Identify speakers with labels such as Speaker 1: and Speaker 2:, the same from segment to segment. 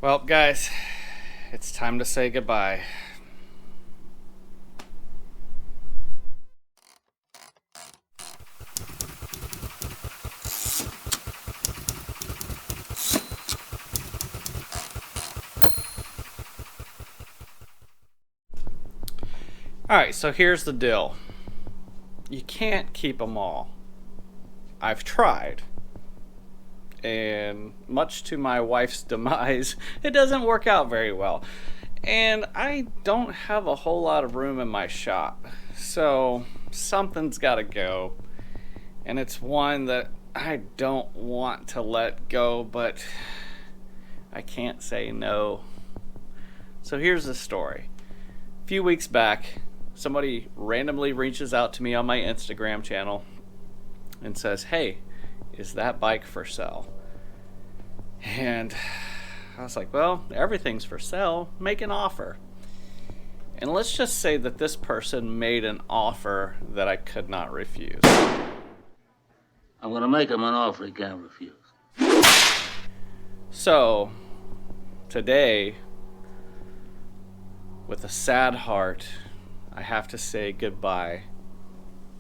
Speaker 1: Well, guys, it's time to say goodbye. Alright, so here's the deal. You can't keep them all. I've tried. And much to my wife's demise, it doesn't work out very well. And I don't have a whole lot of room in my shop. So something's got to go. And it's one that I don't want to let go, but I can't say no. So here's the story. A few weeks back, somebody randomly reaches out to me on my Instagram channel and says, "Hey, is that bike for sale?" And I was like, well, everything's for sale. Make an offer. And let's just say that this person made an offer that I could not refuse.
Speaker 2: I'm gonna make him an offer he can't refuse.
Speaker 1: So, today, with a sad heart, I have to say goodbye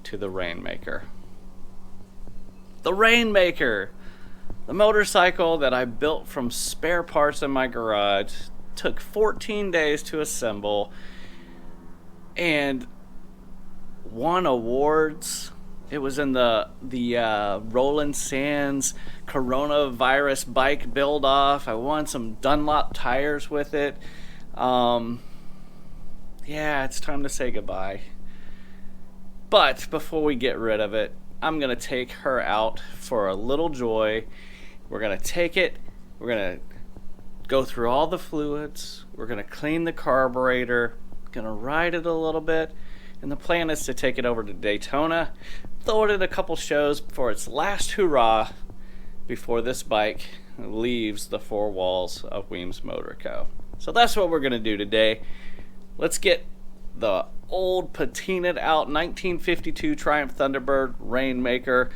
Speaker 1: to the Rainmaker. The Rainmaker! The motorcycle that I built from spare parts in my garage, took 14 days to assemble, and won awards. It was in the Roland Sands coronavirus bike build-off. I won some Dunlop tires with it. Yeah, it's time to say goodbye. But before we get rid of it, I'm going to take her out for a little joy. We're going to take it. We're going to go through all the fluids. We're going to clean the carburetor. Going to ride it a little bit. And the plan is to take it over to Daytona, throw it in a couple shows for its last hurrah before this bike leaves the four walls of Weems Motor Co. So that's what we're going to do today. Let's get the old patinaed out 1952 Triumph Thunderbird Rainmaker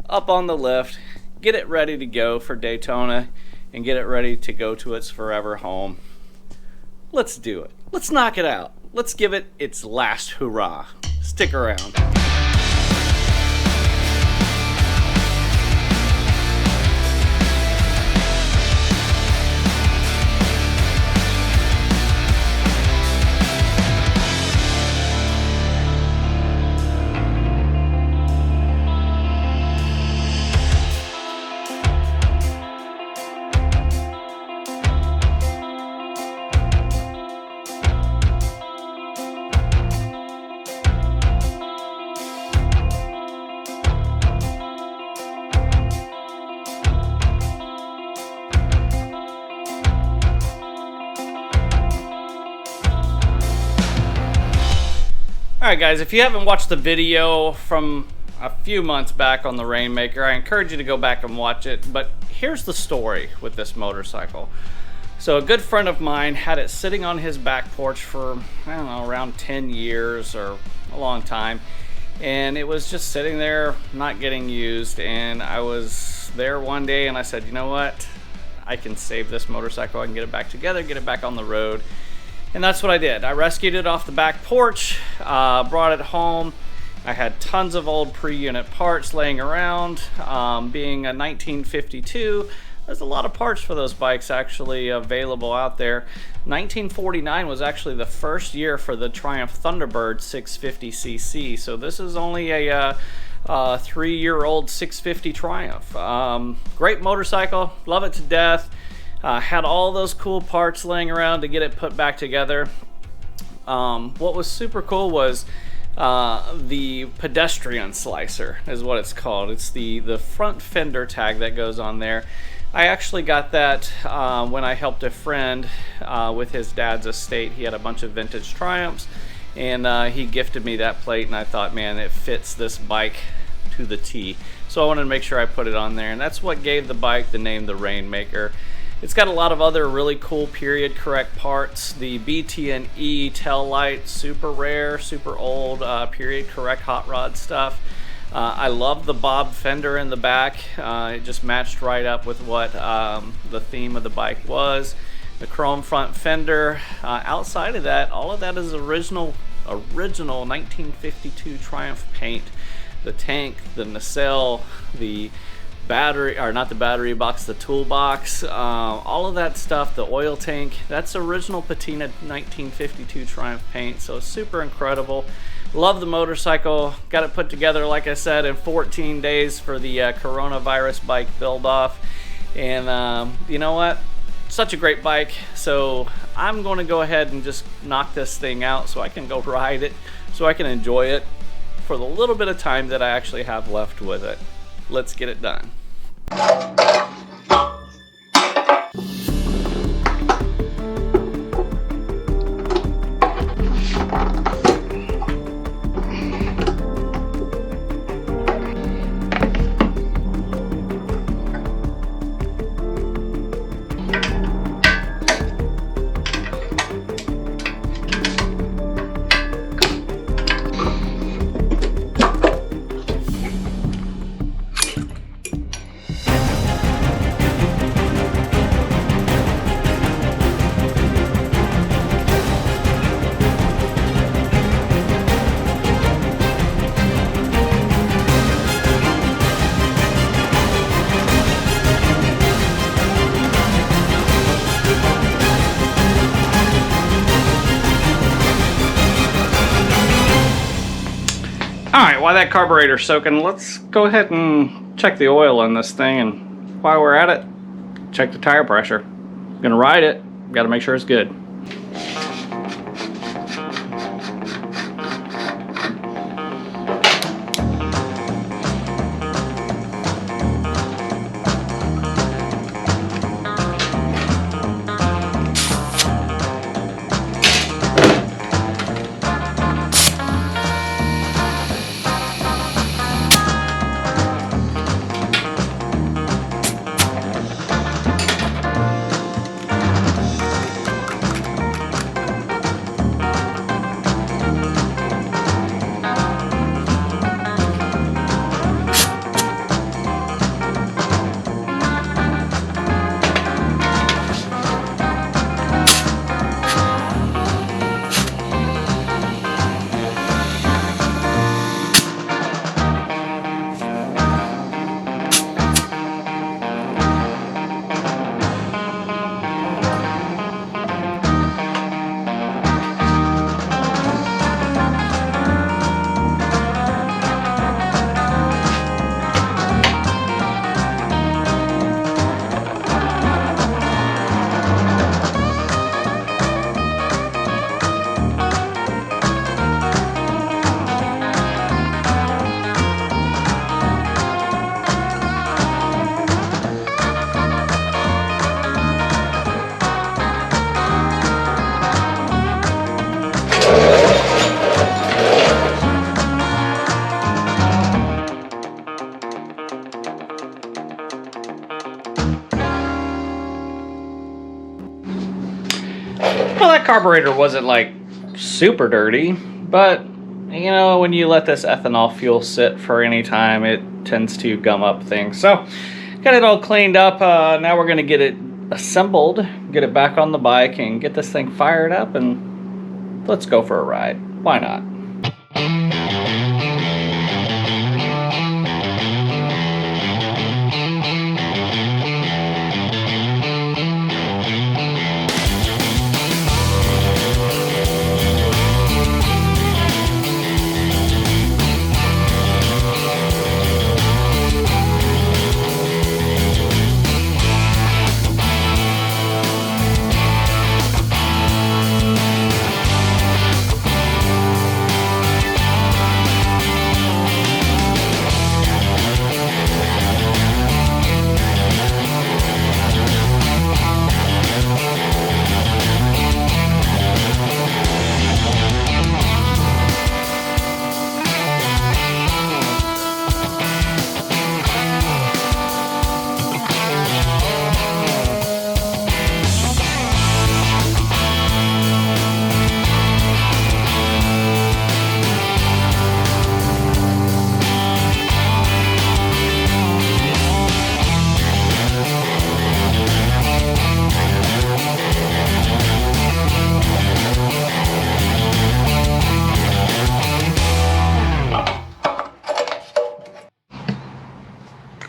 Speaker 1: up on the lift, get it ready to go for Daytona, and get it ready to go to its forever home. Let's do it. Let's knock it out. Let's give it its last hurrah. Stick around. Alright guys, if you haven't watched the video from a few months back on the Rainmaker, I encourage you to go back and watch it. But here's the story with this motorcycle. So a good friend of mine had it sitting on his back porch for, I don't know, around 10 years or a long time. And it was just sitting there, not getting used. And I was there one day and I said, you know what? I can save this motorcycle. I can get it back together, get it back on the road. And that's what I did. I rescued it off the back porch, brought it home. I had tons of old pre-unit parts laying around. Being a 1952, there's a lot of parts for those bikes actually available out there. 1949 was actually the first year for the Triumph Thunderbird 650cc. So this is only a 3-year-old 650 Triumph. Great motorcycle, love it to death. Had all those cool parts laying around to get it put back together. What was super cool was the pedestrian slicer is what it's called. It's the front fender tag that goes on there. I actually got that when I helped a friend with his dad's estate. He had a bunch of vintage Triumphs, and he gifted me that plate, and I thought, man, it fits this bike to the T. So I wanted to make sure I put it on there, and that's what gave the bike the name the Rainmaker. It's got a lot of other really cool period correct parts. The BT&E tail light, super rare, super old period correct hot rod stuff. I love the bob fender in the back. It just matched right up with what the theme of the bike was. the chrome front fender. Outside of that, all of that is original 1952 Triumph paint. The tank, the nacelle, the battery, or not the battery box, the toolbox, all of that stuff, the oil tank, that's original patina 1952 Triumph paint. So it's super incredible. Love the motorcycle. Got it put together, like I said, in 14 days for the coronavirus bike build off. And you know what? Such a great bike. So I'm going to go ahead and just knock this thing out so I can go ride it, so I can enjoy it for the little bit of time that I actually have left with it. Let's get it done. Alright, while that carburetor's soaking, let's go ahead and check the oil on this thing, and while we're at it, check the tire pressure. Gonna ride it, gotta make sure it's good. Well, that carburetor wasn't like super dirty, but you know, when you let this ethanol fuel sit for any time, it tends to gum up things. So got it all cleaned up. Now we're gonna get it assembled, get it back on the bike, and get this thing fired up, and let's go for a ride. Why not?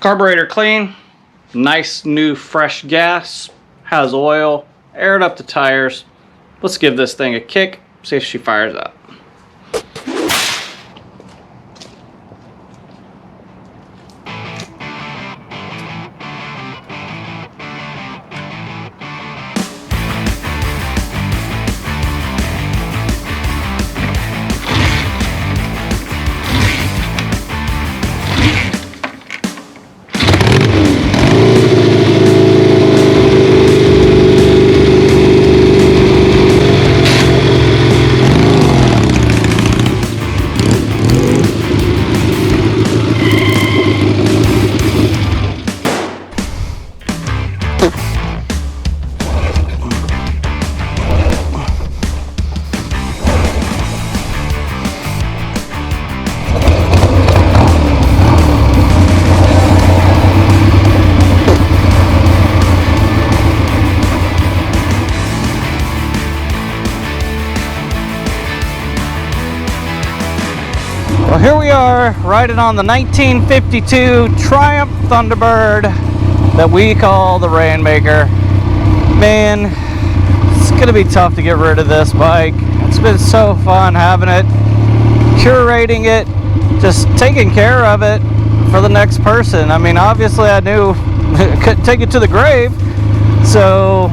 Speaker 1: Carburetor clean, nice new fresh gas, has oil, aired up the tires. Let's give this thing a kick, see if she fires up. Well, here we are riding on the 1952 Triumph Thunderbird that we call the Rainmaker. Man, it's gonna be tough to get rid of this bike. It's been so fun having it, curating it, just taking care of it for the next person. I mean, obviously I knew I couldn't take it to the grave, so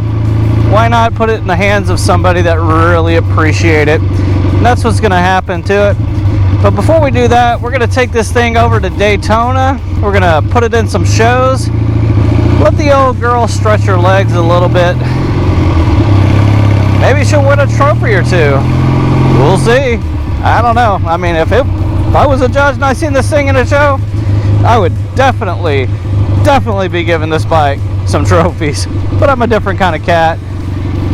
Speaker 1: why not put it in the hands of somebody that really appreciate it? And that's what's gonna happen to it. But before we do that, we're going to take this thing over to Daytona. We're going to put it in some shows. Let the old girl stretch her legs a little bit. Maybe she'll win a trophy or two. We'll see. I don't know. I mean, if I was a judge and I seen this thing in a show, I would definitely be giving this bike some trophies. But I'm a different kind of cat.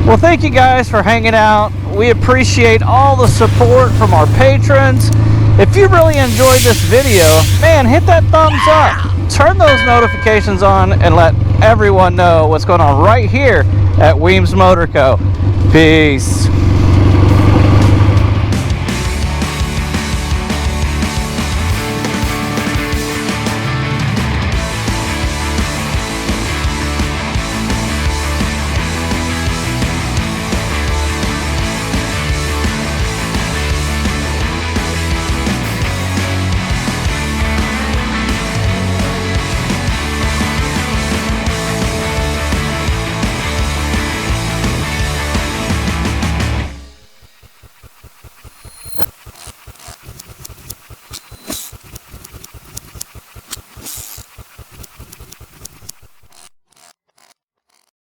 Speaker 1: Well, thank you guys for hanging out. We appreciate all the support from our patrons. If you really enjoyed this video, man, hit that thumbs up. Turn those notifications on and let everyone know what's going on right here at Weems Motor Co. Peace.